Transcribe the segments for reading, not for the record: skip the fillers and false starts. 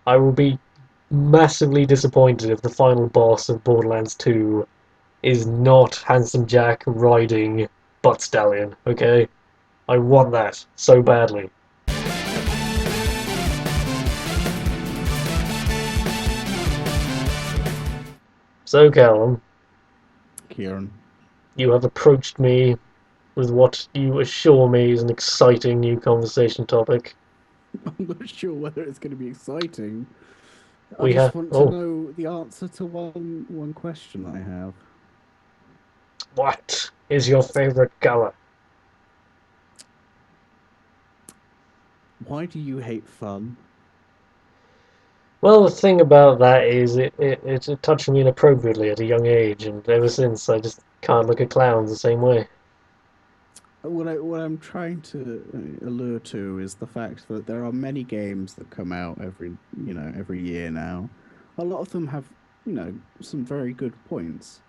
I will be massively disappointed if the final boss of Borderlands 2 is not Handsome Jack riding Butt Stallion, okay? I want that so badly. So, Callum, Kieran. you have approached me with what you assure me is an exciting new conversation topic. I'm not sure whether it's going to be exciting. I We just have. want to Oh, know the answer to one question I have. what is your favorite color? Why do you hate fun? Well, the thing about that is it touched me inappropriately at a young age, and ever since I just can't look at clowns the same way. What I'm trying to allure to is the fact that there are many games that come out every year now. A lot of them have some very good points.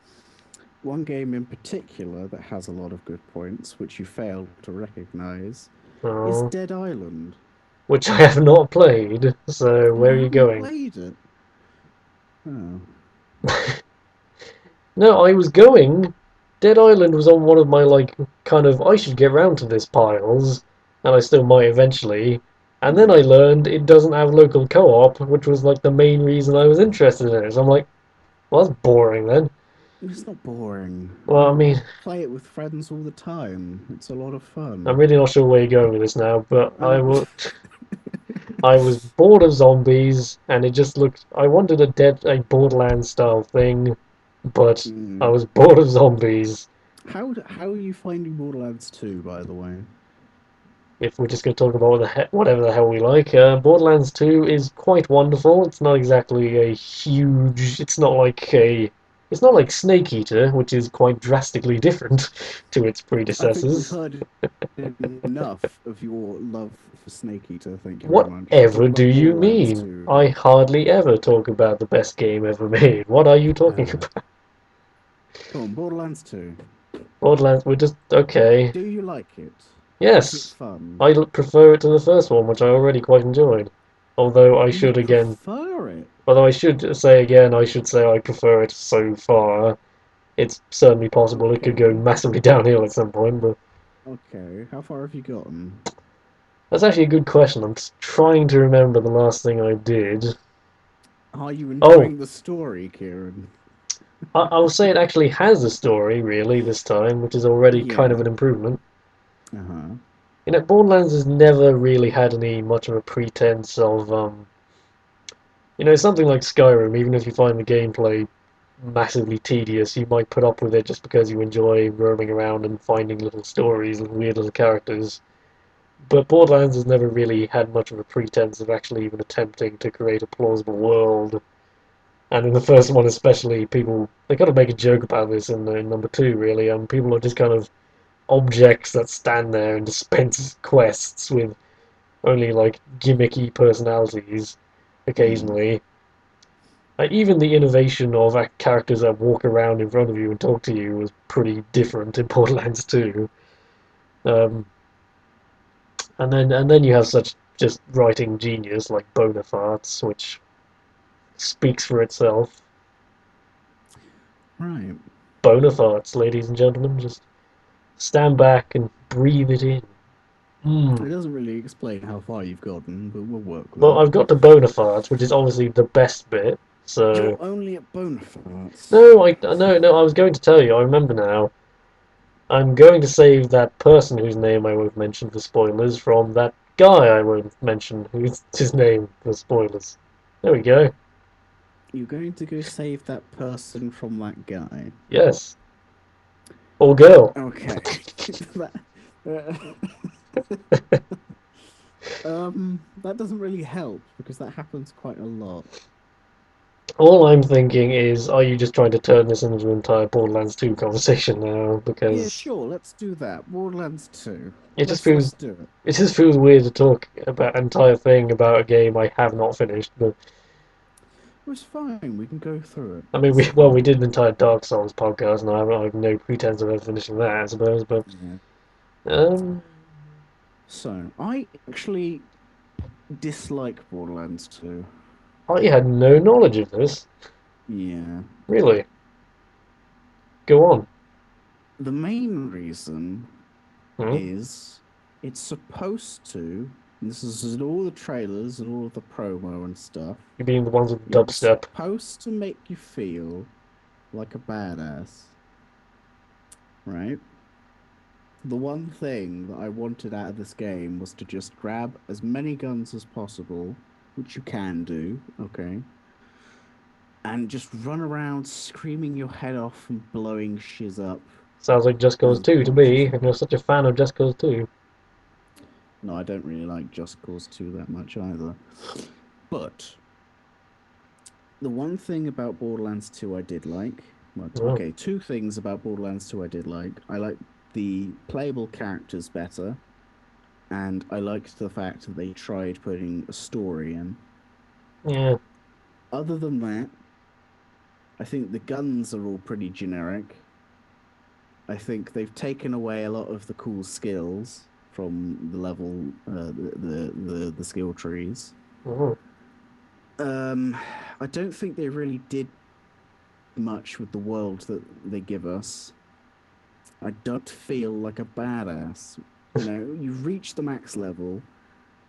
One game in particular that has a lot of good points, which you failed to recognize, is Oh, Dead Island. which I have not played, so You where are you haven't going? played it. Oh. No, I was going. Dead Island was on one of my, like, kind of, I should get round to this piles, and I still might eventually. And then I Yeah. learned it doesn't have local co-op, which was, like, the main reason I was interested in it. So I'm like, well, that's boring then. It's not boring. Well, I mean, I play it with friends all the time. It's a lot of I'm fun. really not sure where you're going with this now, but I Um, will. I was bored of zombies, and it just looked. I wanted a Borderlands style thing, but I mm. was bored of zombies. How are you finding Borderlands 2, by the way? If we're just going to talk about whatever the hell we like, Borderlands 2 is quite wonderful. It's not exactly a huge. It's not like Snake Eater, which is quite drastically different to its I think we've predecessors. heard enough of your love for Snake Eater. Thank you very much. Let's talk Whatever do about you Borderlands mean? 2. I hardly ever talk about the best game ever made. What are you talking Uh, about? Come on, Borderlands 2. Borderlands, we're just okay. Do you like it? Is it Yes, fun? I prefer it to the first one, which I already quite enjoyed. Although I You should again, prefer it? although I should say again, I should say I prefer it so far. It's certainly possible it could go Okay. massively downhill at some point, but Okay. How far have you gotten? that's actually a good question. I'm just trying to remember the last thing I did. Are you Oh, enjoying the story, Kieran? I'll say it actually has a story, really, this time, which is already kind of Yeah. an improvement. Uh-huh. You know, Borderlands has never really had any much of a pretense of, something like Skyrim, even if you find the gameplay massively tedious, you might put up with it just because you enjoy roaming around and finding little stories and weird little characters. But Borderlands has never really had much of a pretense of actually even attempting to create a plausible world. And in the first one, especially, they kind of make a joke about this in number two, really. People are just kind of objects that stand there and dispense quests with only like gimmicky personalities Hmm. occasionally. Like even the innovation of characters that walk around in front of you and talk to you was pretty different in Borderlands 2. Um, and then you have such just writing genius like Bonafarts, which speaks for itself. Right. Bonafarts, ladies and gentlemen, just stand back and breathe it in. It Mm. doesn't really explain how far you've gotten, but we'll work with Well, it. I've got to Bonafarts, which is obviously the best bit. You're So only at Bonafarts. no, no, I was going to tell you. I remember now. I'm going to save that person whose name I won't mention for spoilers from that guy I won't mention who's his name for spoilers. There we go. You're going to go save that person from that guy. Yes. Or girl. Okay. that, that doesn't really help because that happens quite a lot. All I'm thinking is, are you just trying to turn this into an entire Borderlands 2 conversation now? Yeah, Because sure, let's do that. Borderlands 2. it just Let's feels do it. it just feels weird to talk about an entire thing about a game I have not finished. But It was fine. We can go through it. I mean, It's we fine. did an entire Dark Souls podcast, and I have no pretense of ever finishing that, I suppose. But Yeah. um, So, I actually dislike Borderlands 2. I had no knowledge of this. Yeah. Really? Go on. The main reason Hmm? is it's supposed to, and this is in all the trailers and all of the promo and stuff, You being the ones with it was dubstep. supposed to make you feel like a badass, right? The one thing that I wanted out of this game was to just grab as many guns as possible, which you can do, okay, and just run around screaming your head off and blowing shiz up Sounds like Just Cause as 2 to much me, as and you're such a fan of Just Cause 2. no, I don't really like Just Cause 2 that much either. But the one thing about Borderlands 2 I did like, well, Oh, okay, two things about Borderlands 2 I did like. I liked the playable characters better, and I liked the fact that they tried putting a story in. yeah. Other than that, I think the guns are all pretty generic. I think they've taken away a lot of the cool skills from the level, the skill trees. Oh. Um, I don't think they really did much with the world that they give us. I don't feel like a badass. You know, you've reached the max level.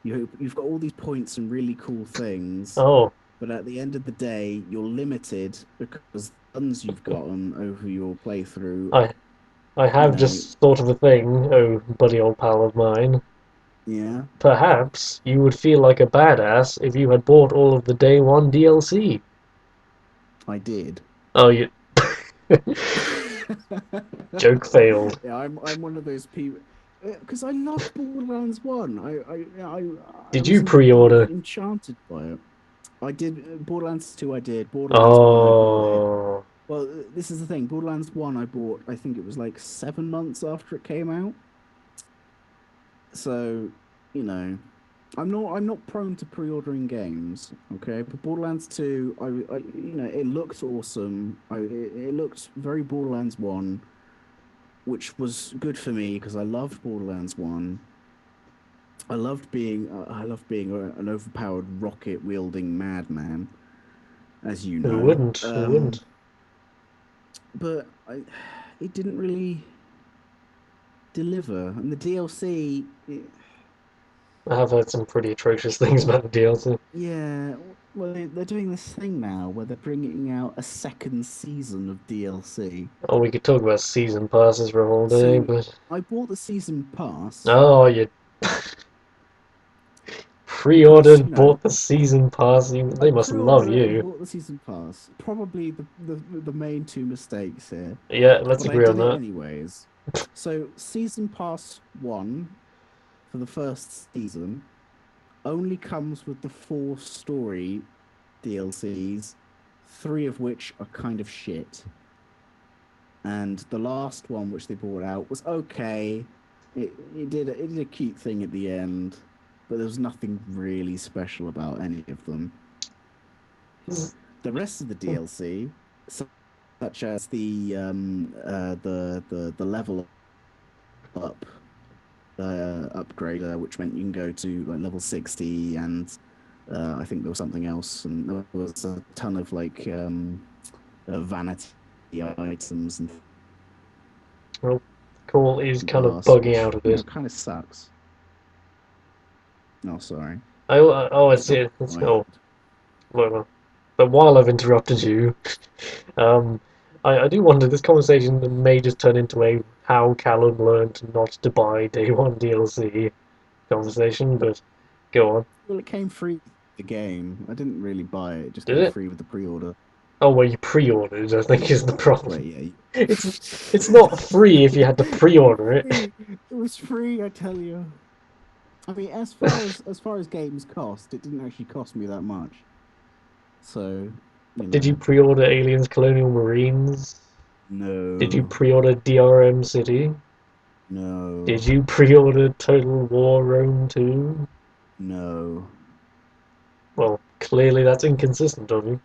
You've got all these points and really cool things, Oh, but at the end of the day, you're limited because the guns you've gotten over your playthrough. I I You have know, just thought of a thing, oh, buddy old pal of mine. yeah, Perhaps you would feel like a badass if you had bought all of the day one DLC. I did. Oh, you. Joke failed. Yeah, I'm one of those people because I loved Borderlands One. I Did was you pre-order? enchanted by it. I did Borderlands 2. I did Borderlands 1. I bought it. Oh, Well, this is the thing. Borderlands 1. I bought. I think it was like 7 months after it came out. So you know, I'm not prone to pre-ordering games. Okay, but Borderlands 2. It looked awesome. It looked very Borderlands 1, which was good for me because I loved Borderlands 1. I loved being an overpowered rocket wielding madman, as you who know. wouldn't? Who wouldn't? It didn't really deliver, and the DLC, I have heard some pretty atrocious things about the DLC. yeah. Well, they're doing this thing now where they're bringing out a second season of DLC. Oh, we could talk about season passes for a whole day, So but I bought the season pass oh, you because pre-ordered, bought the season pass. I They must love pre-ordered it and you. bought the season pass. Probably the main two mistakes here, Yeah, let's but I agree on did it that. anyways. So season pass one for the first season only comes with the four story DLCs, three of which are kind of shit. And the last one, which they brought out, was okay. It did a cute thing at the end, but there was nothing really special about any of them. The rest of the DLC, such as the level up upgrade, which meant you can go to like level 60, and I think there was something else, and there was a ton of like vanity items and Well, Cole is kind of glass, bugging which out of it. kind of sucks. Oh, sorry. Oh, It's it's still it. It's my oh, end. whatever. But while I've interrupted you, um, I do wonder this conversation may just turn into a how Callum learned not to buy day one DLC conversation. But go on. Well, it came free with the game. I didn't really buy it. It just Did came it? free with the pre-order. Oh, well, you pre-ordered. I think is the problem. Wait, yeah. It's it's not free if you had to It was pre-order it. free. It was free, I tell you. I mean, as far as games cost, it didn't actually cost me that much. So, you Did you know, pre-order Aliens Colonial Marines? Did you no, pre-order DRM City? Did no, you pre-order Total War Rome 2? no. Well, clearly that's inconsistent of you,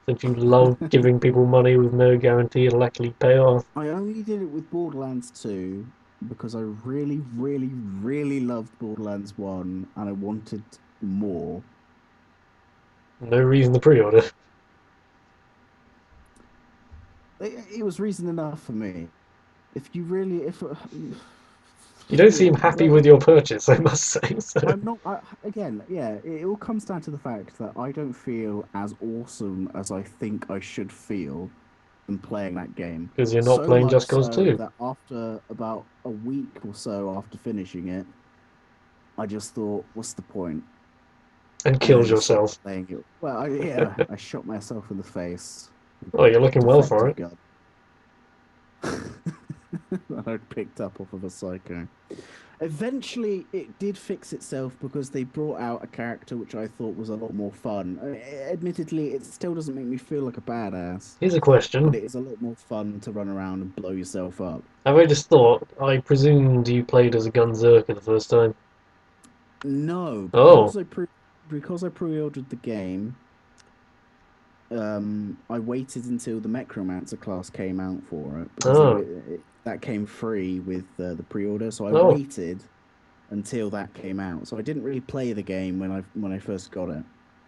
since you love giving people money with no guarantee it'll actually pay off. I only did it with Borderlands 2 because I really, really, really loved Borderlands 1 and I wanted more. No reason to pre-order. It was reason enough for me. If you really, if You don't yeah, seem happy but with your purchase, I must say. So, I'm not. Again, yeah, it all comes down to the fact that I don't feel as awesome as I think I should feel than playing that game. because you're not So playing much Just Cause so 2 that after about a week or so after finishing it, I just thought, what's the point? and And killed then stopped yourself. playing it. Well, yeah, I shot myself in the face. Oh, you're looking well for Defective it. gun that I'd picked up off of a psycho. Eventually, it did fix itself because they brought out a character which I thought was a lot more fun. Admittedly, it still doesn't make me feel like a badass, Here's a but question. it is a lot more fun to run around and blow yourself up. Have I just thought, I presumed you played as a Gunzerker the first time. No, Oh, because I pre-ordered the game. I waited until the Necromancer class came out for it because oh, that came free with the pre-order. So I oh. waited until that came out. So I didn't really play the game when I first got it.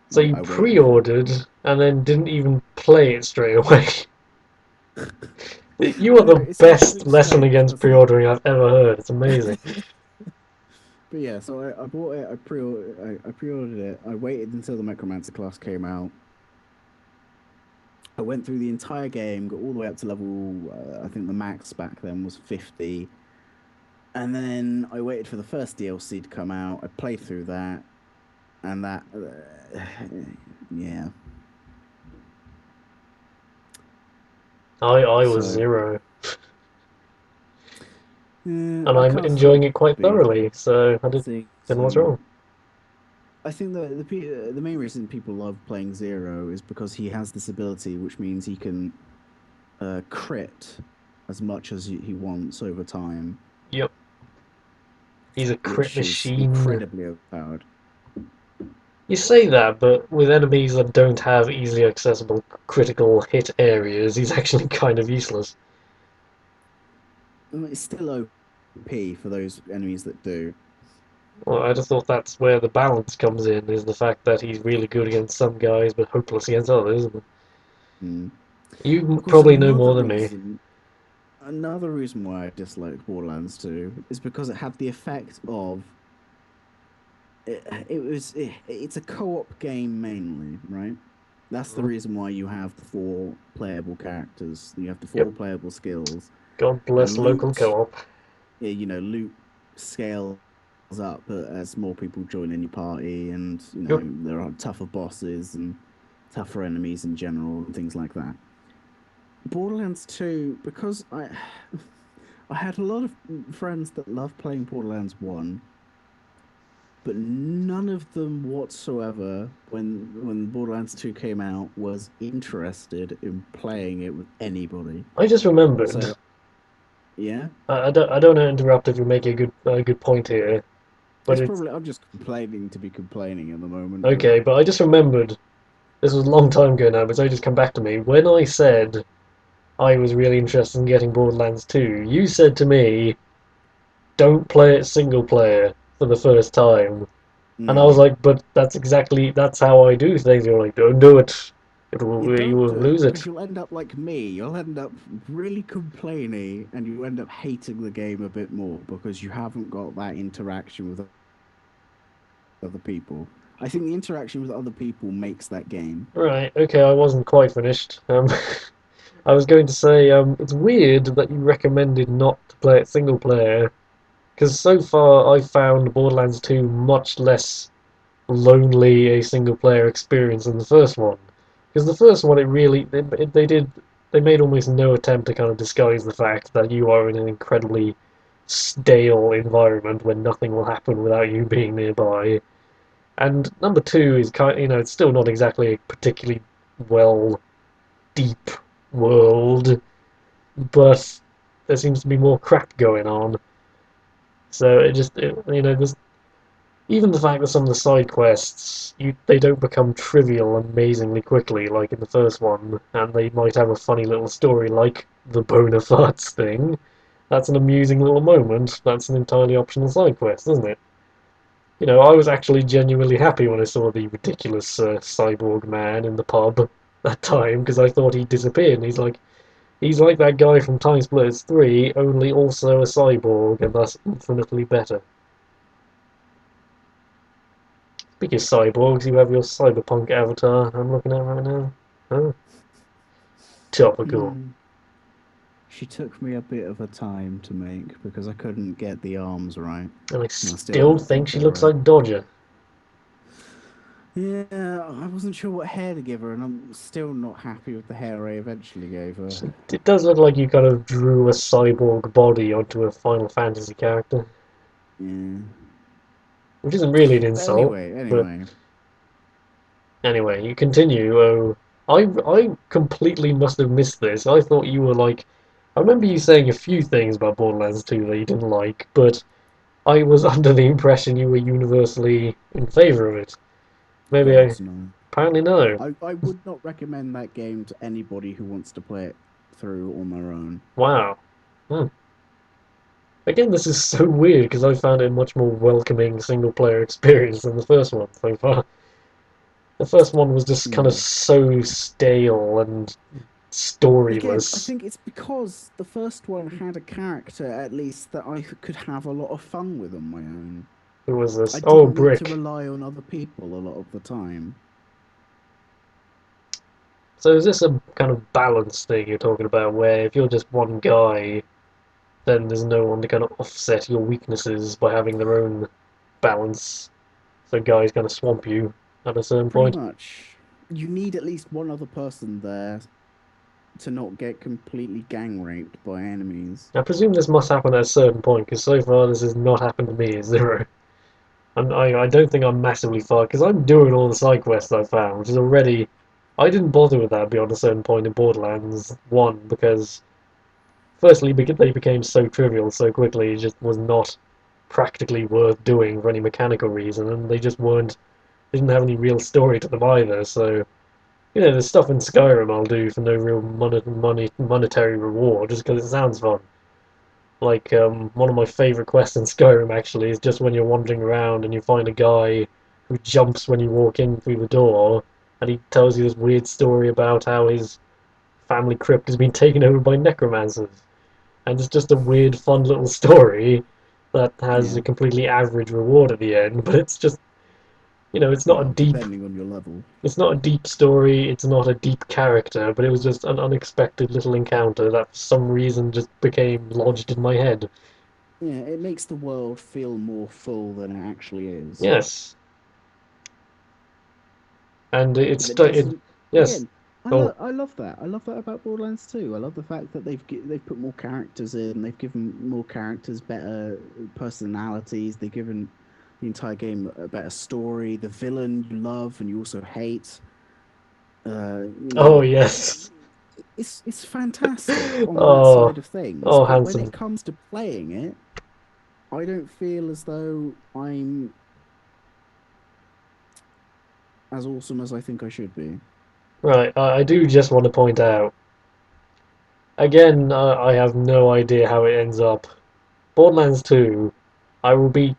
So you I waited for pre-ordered and then didn't even play it straight away. You I are know the it sounds a best bit lesson strange, against doesn't it? pre-ordering I've ever heard. It's amazing. But yeah, so I bought it. I pre-ordered it. I waited until the Necromancer class came out. I went through the entire game, got all the way up to level. I think the max back then was 50. And then I waited for the first DLC to come out. I played through that, and yeah. I was So, zero, yeah, and I I'm can't see why enjoying it quite be thoroughly. So I did. seeing Then what's wrong? some. I think the main reason people love playing Zero is because he has this ability, which means he can crit as much as he wants over time, Yep, he's a crit which is machine. incredibly overpowered. You say that, but with enemies that don't have easily accessible critical hit areas, he's actually kind of useless. It's still OP for those enemies that do. Well, I just thought that's where the balance comes in, is the fact that he's really good against some guys, but hopeless against others. Mm. You Of course, probably know more than me. another reason why I disliked Borderlands 2 is because it had the effect of it's a co-op game mainly, right? That's the Mhm. reason why you have the four playable characters. You have the Yep. four playable skills, God bless and local co-op. loot scales up as more people join in your party, and Yep. there are tougher bosses and tougher enemies in general and things like that. Borderlands 2, because I had a lot of friends that love playing Borderlands 1, but none of them whatsoever when Borderlands 2 came out was interested in playing it with anybody. I just remembered. So, yeah, I don't want to interrupt if you make a good point here, but it's it's probably I'm just complaining to be complaining at the moment, but okay. But I just remembered this was a long time ago now, but it's only just come back to me. When I said I was really interested in getting Borderlands 2, you said to me, "Don't play it single player for the first time." And I was mm, like, but that's how I do things. You're like, don't do it. you You don't will do it lose because it. you'll end up like me. You'll end up really complaining and you end up hating the game a bit more because you haven't got that interaction with other people. I think the interaction with other people makes that game. Right, okay, I wasn't quite finished. I was going to say, it's weird that you recommended not to play it single player, because so far I found Borderlands 2 much less lonely a single player experience than the first one. Because the first one, they made almost no attempt to kind of disguise the fact that you are in an incredibly stale environment where nothing will happen without you being nearby. And number two is it's still not exactly a particularly well deep world, but there seems to be more crap going on. So there's even the fact that some of the side quests they don't become trivial amazingly quickly like in the first one, and they might have a funny little story like the bona fides thing. That's an amusing little moment. That's an entirely optional side quest, isn't it? I was actually genuinely happy when I saw the ridiculous cyborg man in the pub that time because I thought he'd disappeared. And he's like that guy from Time Splitters 3, only also a cyborg and thus infinitely better. Speaking of cyborgs, you have your cyberpunk avatar I'm looking at right now. Huh? Topical. Hmm. She took me a bit of a time to make because I couldn't get the arms right, And I and I still still haven't think got she it looks right. like Dodger. Yeah, I wasn't sure what hair to give her, and I'm still not happy with the hair I eventually gave her. It does look like you kind of drew a cyborg body onto a Final Fantasy character, Yeah. which isn't really an But insult, anyway, but anyway, anyway, you continue. Oh, I completely must have missed this. I thought you were like, I remember you saying a few things about Borderlands 2 that you didn't like, but I was under the impression you were universally in favor of it. Maybe God, I no. apparently no. I would not recommend that game to anybody who wants to play it through on their own. Wow. Hmm. Again, this is so weird because I found it a much more welcoming single player experience than the first one so far. The first one was just kind of Yeah. so stale and Again, I storyless. think it's because the first one had a character at least that I could have a lot of fun with on my own. Who was I this? Oh, didn't need to Brick. rely on other people a lot of the time. So is this a kind of balance thing you're talking about where if you're just one guy, then there's no one to kind of offset your weaknesses by having their own balance? So guys kind of swamp you at a certain Pretty point. much. You need at least one other person there to not get completely gang raped by enemies. I presume this must happen at a certain point because so far this has not happened to me at zero. And I don't think I'm massively far because I'm doing all the side quests I found, which is already. I didn't bother with that beyond a certain point in Borderlands 1 because, firstly, they became so trivial so quickly, it just was not practically worth doing for any mechanical reason, and they just weren't. They didn't have any real story to them either, so. There's stuff in Skyrim I'll do for no real monetary reward, just because it sounds fun. Like, one of my favorite quests in Skyrim actually is just when you're wandering around and you find a guy who jumps when you walk in through the door, and he tells you this weird story about how his family crypt has been taken over by necromancers. And it's just a weird, fun little story that has Yeah. a completely average reward at the end, but it's just, it's not a Well, deep depending on your level. it's not a deep story, it's not a deep character, but it was just an unexpected little encounter that for some reason just became lodged in my head. Yeah, it makes the world feel more full than it actually is. Yes. And But it doesn't. yes. Again, Oh, I love that. I love that about Borderlands 2. I love the fact that they've put more characters in. They've given more characters better personalities. They've given the entire game a better story. The villain you love and you also hate. You oh know, yes. it's fantastic on that Oh, side of things. oh, But when handsome. it comes to playing it, I don't feel as though I'm as awesome as I think I should be. Right, I do just want to point out again. I have no idea how it ends up. Borderlands 2. I will be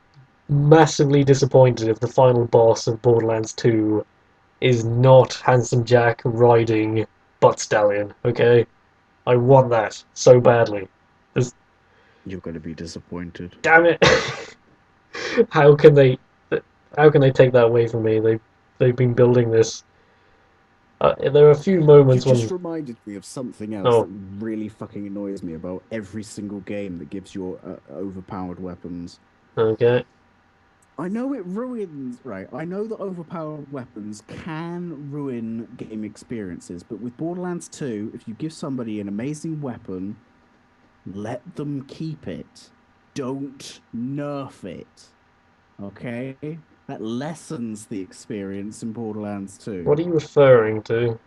massively disappointed if the final boss of Borderlands 2 is not Handsome Jack riding Butt Stallion. Okay, I want that so badly. Just You're going to be disappointed. damn it! how can they? How can they take that away from me? They've been building this. There are a few You've moments just when reminded me of something else oh that really fucking annoys me about every single game that gives you overpowered weapons. okay I know it ruins, right? I know that overpowered weapons can ruin game experiences, but with Borderlands 2, if you give somebody an amazing weapon, let them keep it. Don't nerf it. Okay? That lessens the experience in Borderlands what 2. are you referring to?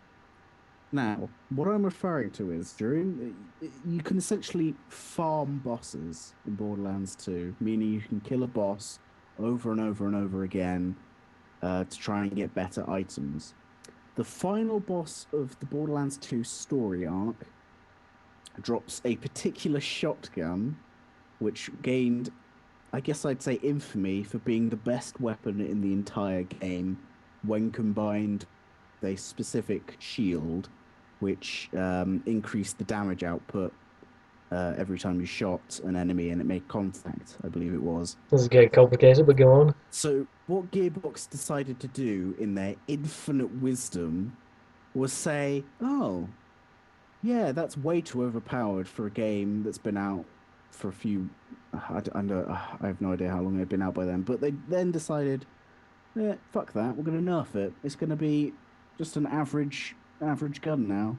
Now, what I'm referring to is you can essentially farm bosses in Borderlands 2, meaning you can kill a boss over and over and over again to try and get better items. The final boss of the Borderlands 2 story arc drops a particular shotgun which gained I guess I'd say infamy for being the best weapon in the entire game when combined with a specific shield, which increased the damage output every time you shot an enemy and it made contact, I believe it was. This is getting complicated, but go on. So, what Gearbox decided to do in their infinite wisdom was say, oh, yeah, that's way too overpowered for a game that's been out for a few. I have no idea how long they've been out by then, but they then decided, fuck that, we're going to nerf it. It's going to be just an average gun now.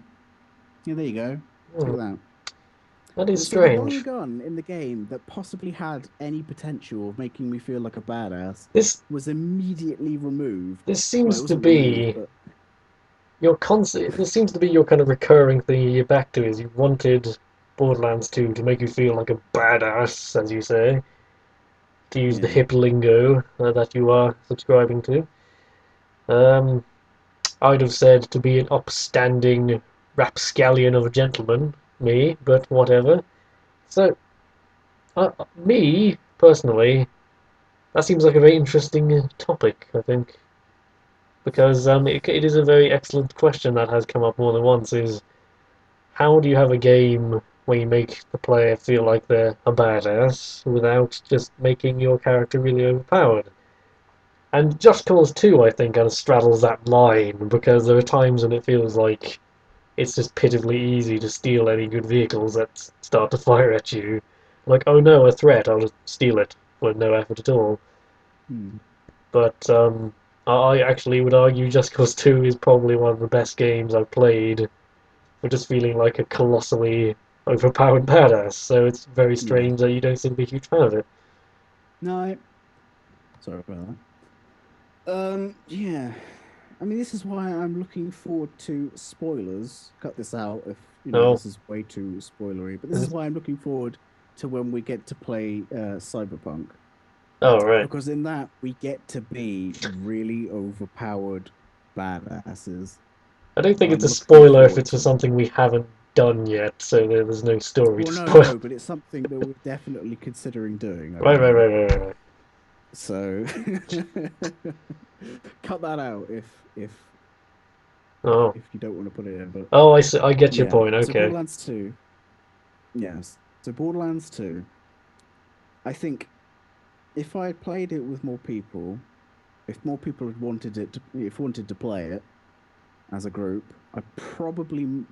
Yeah, there you go. Hmm, Take that. that is And so the one strange. gun in the game that possibly had any potential of making me feel like a badass This was immediately removed. this Well, it seems to wasn't removed, be but your concept. This seems to be your kind of recurring thing you're back to. Is you wanted Borderlands 2 to make you feel like a badass, as you say, to use the yeah. hip lingo that you are subscribing to. Um, I'd have said to be an upstanding rapscallion of a gentleman, me, but whatever. So, me personally, that seems like a very interesting topic. I think because it is a very excellent question that has come up more than once. Is how do you have a game where you make the player feel like they're a badass without just making your character really overpowered? And Just Cause 2, I think, kind of straddles that line because there are times when it feels like it's just pitifully easy to steal any good vehicles that start to fire at you. Like, oh no, a threat, I'll just steal it with no effort at all. Hmm. But I actually would argue Just Cause 2 is probably one of the best games I've played for just feeling like a colossally overpowered badass. So it's very Yeah. strange that you don't seem to be a huge fan of it. No, sorry about that. Yeah. I mean, this is why I'm looking forward to spoilers. Cut this out if, No, this is way too spoilery, but this is this, why I'm looking forward to when we get to play Cyberpunk. oh right. Because in that, we get to be really overpowered badasses. I don't think it's I'm a looking spoiler if forward it's for to it. something we haven't done yet, so there's no story Well, to no, spoil. no, but it's something that we're definitely considering doing, I Right, right, believe. right, right, right. So cut that out Oh, if you don't want to put it in. But oh, I see, I get your yeah, point. so Okay. Borderlands 2, yes. So Borderlands 2, I think if I had played it with more people, if more people had wanted if wanted to play it as a group, I probably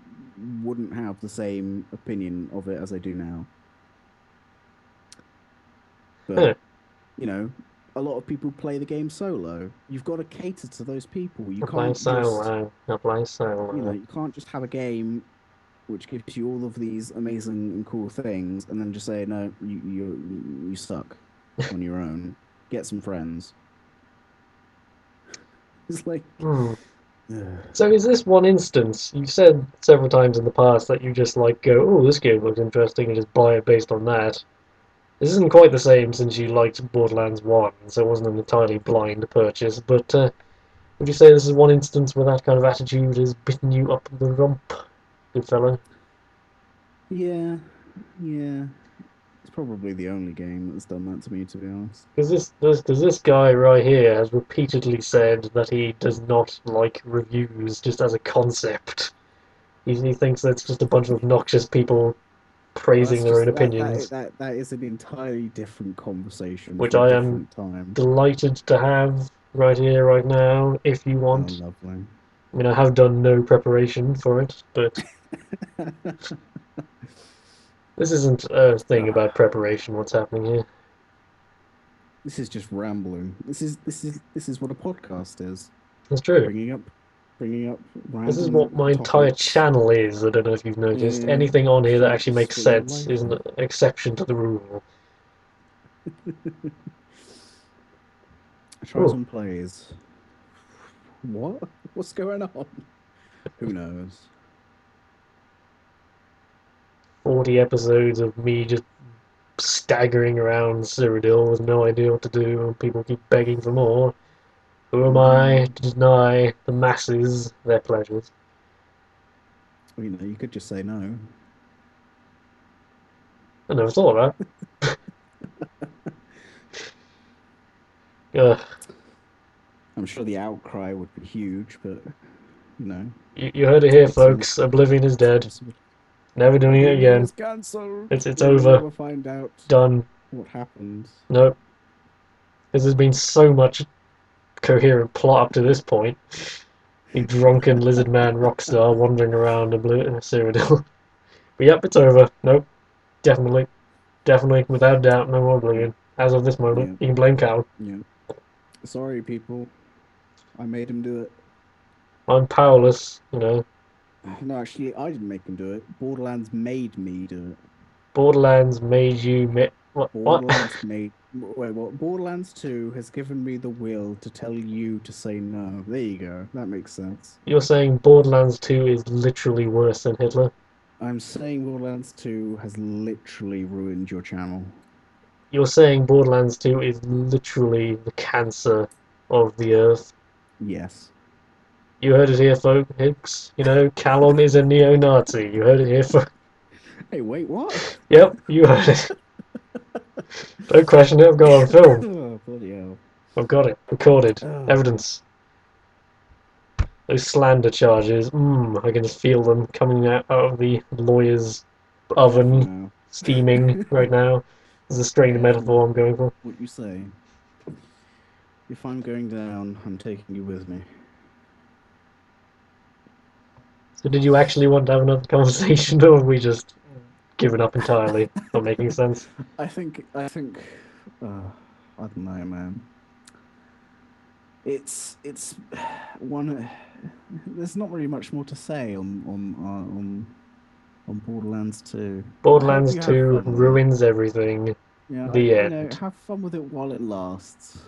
wouldn't have the same opinion of it as I do now. But Huh. you know, a lot of people play the game solo. You've got to cater to those people. You Apply can't just, solo. Apply solo. you can't just have a game which gives you all of these amazing and cool things and then just say, no, you suck on your own. Get some friends. It's like, Hmm. ugh. So is this one instance? You've said several times in the past that you just like go, oh, this game looks interesting, and just buy it based on that. This isn't quite the same since you liked Borderlands 1, so it wasn't an entirely blind purchase, but would you say this is one instance where that kind of attitude has bitten you up the rump, good fellow? Yeah, yeah. It's probably the only game that's done that to me, to be honest. Because this guy right here has repeatedly said that he does not like reviews just as a concept. He thinks that's just a bunch of obnoxious people Well, praising that's their own just opinions, that is an entirely different conversation which for a I am different time. delighted to have right here, right now, if you Oh, want. lovely. I mean, I have done no preparation for it, but this isn't a thing about Ah, preparation, what's happening here. this is just rambling. This is what a podcast is. It's true. Bringing up bringing up This is what random my entire topics. channel is. I don't know if you've noticed. Yeah, Anything on here that actually that's makes what your sense life is an is. exception to the rule. Tries Oh, and plays. What? What's going on? Who knows? 40 episodes of me just staggering around Cyrodiil with no idea what to do, and people keep begging for more. Who am I Hmm. to deny the masses their pleasures? Well, you could just say no. I never thought of that. Ugh. I'm sure the outcry would be huge, but You heard it here, it's an folks. Oblivion is dead. impossibility. Never doing it Oblivion again. is cancelled. It's We'll over. never find out Done. what happened. Nope. Because there's been so much coherent plot up to this point. A drunken lizard man rock star wandering around a blue Cyrodiil. But yep, it's over. Nope. Definitely. Definitely. Without doubt, no more Yep, Oblivion. As of this moment. yep, You can blame Callum. yep. Sorry, people. I made him do it. I'm powerless, you know. No, actually, I didn't make him do it. Borderlands made me do it. Borderlands made you what? What? Borderlands made. Wait, what? Borderlands 2 has given me the will to tell you to say no. There you go. That makes sense. You're saying Borderlands 2 is literally worse than Hitler? I'm saying Borderlands 2 has literally ruined your channel. You're saying Borderlands 2 is literally the cancer of the earth? Yes. You heard it here, folks. You know, Callum is a neo-Nazi. You heard it here, folks. Hey, wait, what? Yep, you heard it. Don't question it. I've got it on film. Oh, bloody hell. I've got it recorded. Oh, Evidence. Those slander charges. I can just feel them coming out of the lawyer's careful oven, now. steaming right now. This is a strange Careful metaphor I'm going for. what you say. If I'm going down, I'm taking you with me. So, did you actually want to have another conversation, or have we just given up entirely? Not making sense. I think, I don't know, man. It's one. There's not really much more to say on Borderlands 2. I hope Borderlands you have 2 fun with it. ruins everything. Yeah, The end. have fun with it while it lasts.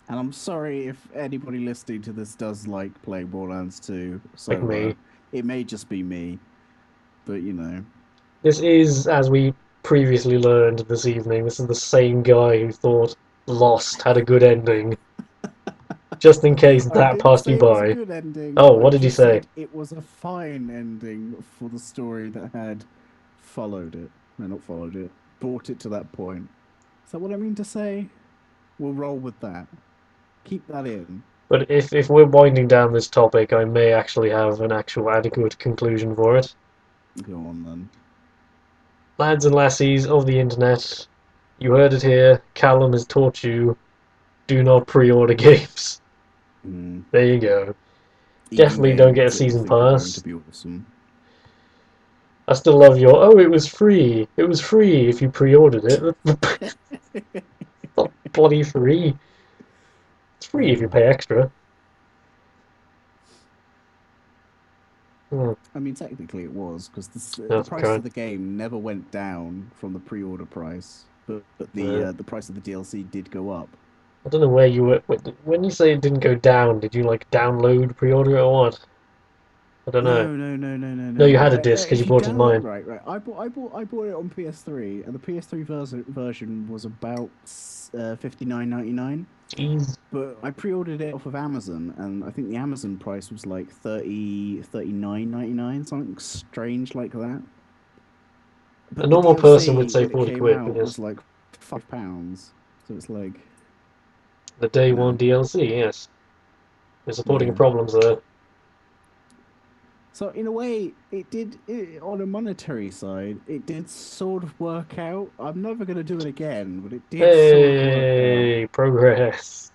And I'm sorry if anybody listening to this does like playing Borderlands 2 Like solo. me. It may just be me, but This is, as we previously learned this evening, this is the same guy who thought Lost had a good ending, just in case I that didn't passed you say it was a by. good ending. Oh, I what did you just say? said it was a fine ending for the story that had followed it. No, not followed it. Brought it to that point. Is that what I mean to say? We'll roll with that. Keep that in. But if we're winding down this topic, I may actually have an actual adequate conclusion for it. Go on then. Lads and lassies of the internet, you heard it here. Callum has taught you, do not pre-order games. Mm. There you go. Even Definitely don't get a games that you season think are going to pass. be awesome. I still love your, oh, it was free. It was free if you pre-ordered it. It's not bloody free. It's free if you pay extra. Hmm. I mean, technically it was because Oh, the price God. of the game never went down from the pre-order price, but Uh, the price of the DLC did go up. I don't know where you were. When you say it didn't go down, did you like download pre-order it or what? I don't know. No, you No. had a disc because you If you bought it download, mine. right. I bought it on PS3, and the PS3 version was about 59.99. Jeez. But I pre-ordered it off of Amazon, and I think the Amazon price was like 39.99, something strange like that. A But the normal person would DLC say when it 40 came quid out because was like £5. So it's like, the day you one know, DLC, yes. They're supporting yeah. problems there. So in a way, on a monetary side, it did sort of work out. I'm never going to do it again, but it did sort of work out. Hey, progress.